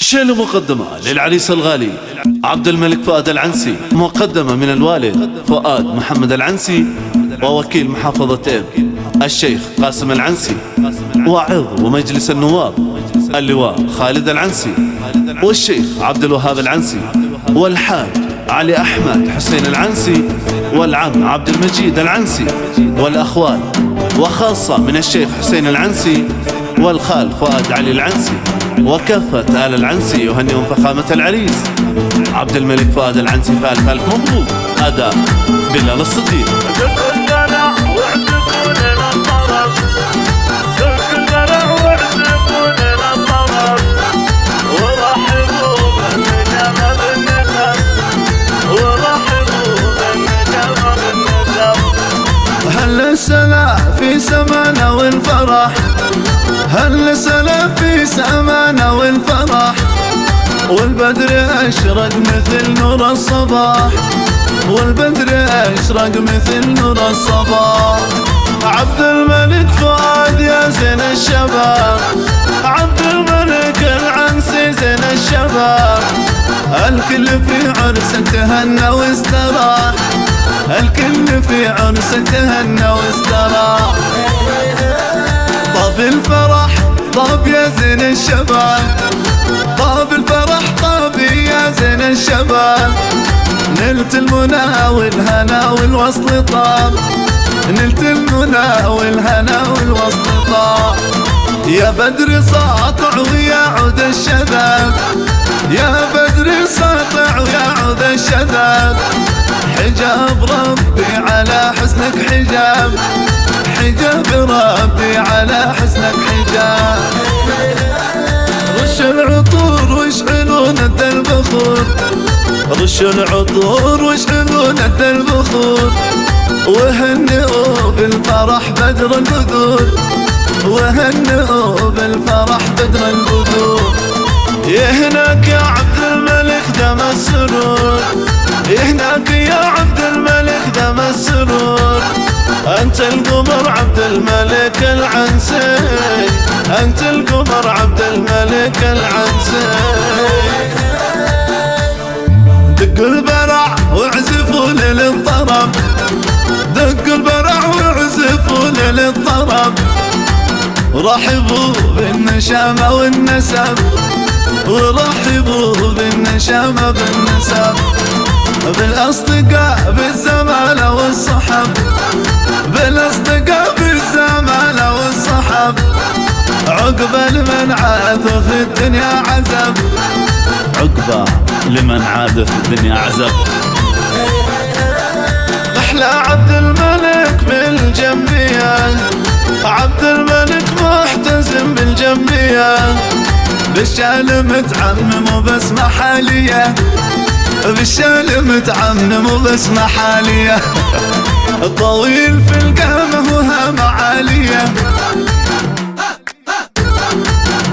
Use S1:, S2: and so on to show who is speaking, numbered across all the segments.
S1: شيل مقدمة للعريس الغالي عبد الملك فؤاد العنسي، مقدمة من الوالد فؤاد محمد العنسي ووكيل محافظة إيب الشيخ قاسم العنسي، وعضو مجلس النواب اللواء خالد العنسي، والشيخ عبد الوهاب العنسي، والحاج علي أحمد حسين العنسي، والعم عبد المجيد العنسي، والأخوال، وخاصة من الشيخ حسين العنسي والخال فؤاد علي العنسي، وكافة آل العنسي يهنئون فخامة العريس عبد الملك فؤاد العنسي فألف ألف مبروك. أداء بلال الصديق.
S2: هل سلا في سمانا والفرح، هل سلا في سمانا والفرح، والبدر أشرق مثل نور الصباح، والبدر أشرق مثل نور الصباح. عبد الملك فؤاد يا زين الشباب، عبد الملك العنسي زين الشباب، الكل في عرسك تهنى واستراح، الكل في عرسك تهنى واستراح. طاب الفرح طاب يا زين الشباب، طاب الفرح طاب يا زين الشباب، نلت المنى والهنا والوصل طاب، نلت المنى والهنا والوصل طاب. يا بدر ساطع ويا عود الشباب، يا بدر ساطع ويا عود الشباب، حجاب ربي على حسنك حجاب، حجاب ربي على حسنك حجاب. رش العطور واشعلوا ند البخور، رش العطور واشعلوا ند البخور، وهنئوا بالفرح بدر البدور، وهنئوا بالفرح بدر البدور. يهناك يا عبد الملك دم السرور، يهناك يا عبد الملك دم السرور، أنت القمر عبد الملك العنسي، أنت القمر عبد الملك العنسي. دق البرع واعزفوا للطرب، دق البرع واعزفوا للطرب، ورحبوا بالنشامة والنسب، ورحبوا بالنشامة بالنسب، بالأصدقاء بالزمالة والصحب، بالأصدقاء بالزمالة والصحب، عقبة لمن عاد في الدنيا عزب،
S1: عقبة لمن عاد في الدنيا عزب.
S2: أحلى عبد الملك بالجنبية، عبد الملك محتزم بالجنبية، بالشال متعمم وبسمة حالية، بالشال متعمم وبسمة حالية، طويل في القامة وهامة عالية،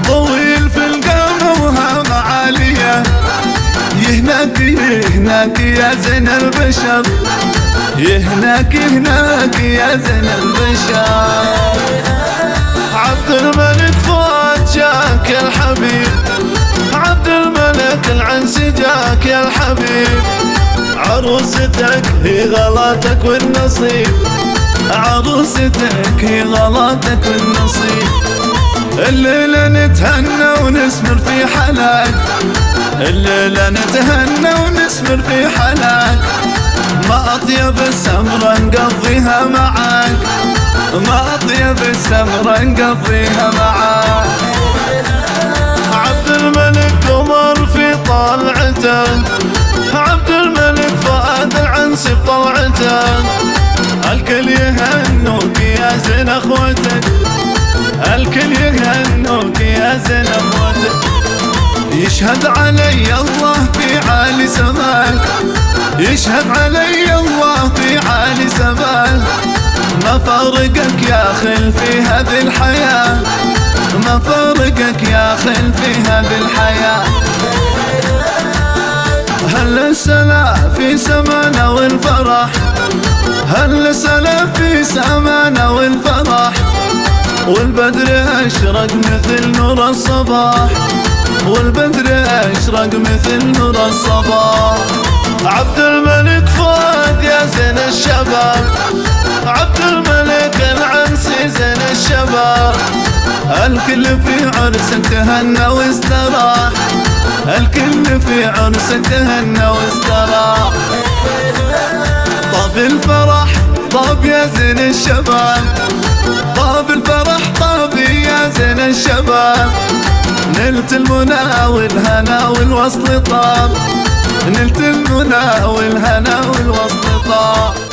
S2: طويل في القامة وهامة عالية. يهناك يهناك يا زين البشر، يهناك يهناك يا زين البشر. عبد الملك فؤاد جاك يا الحبيب، عبد الملك العنسي جاك يا الحبيب، عروستك هي غلاتك والنصيب، عروستك هي غلاتك والنصيب. الليلة نتهنى ونسمر في حلاك، الليلة نتهنى ونسمر في حلاك، ما أطيب السمرة نقضيها معاك، ما أطيب السمرة نقضيها معاك. عبد الملك قمر في طلعته، عبد الملك فؤاد العنسي بطلعته، الكل يهنوك يا زين اخوتك، الكل يهنوك يا زين اخوتك. يشهد علي الله في عالي سماك، يشهد علي الله في عالي سماك، ما فارقك يا خل في هذه الحياة، ما فارقك يا خل في هذه الحياة. هل سلا في سمانا والفرح، هل سلا في سمانا والفرح، والبدر أشرق مثل نور الصباح، والبدر اشرق مثل نور الصباح. عبد الملك فؤاد يا زين الشباب، عبد الملك العنسي زين الشباب. الكل في عرسك تهنى واستراح، الكل في عرسك تهنى واستراح. طاب الفرح طاب يا زين الشباب، طاب الفرح طاب يا زين الشباب. نلت المنى والهنا والوصل طاب، نلت المنى والهنا والوصل طاب.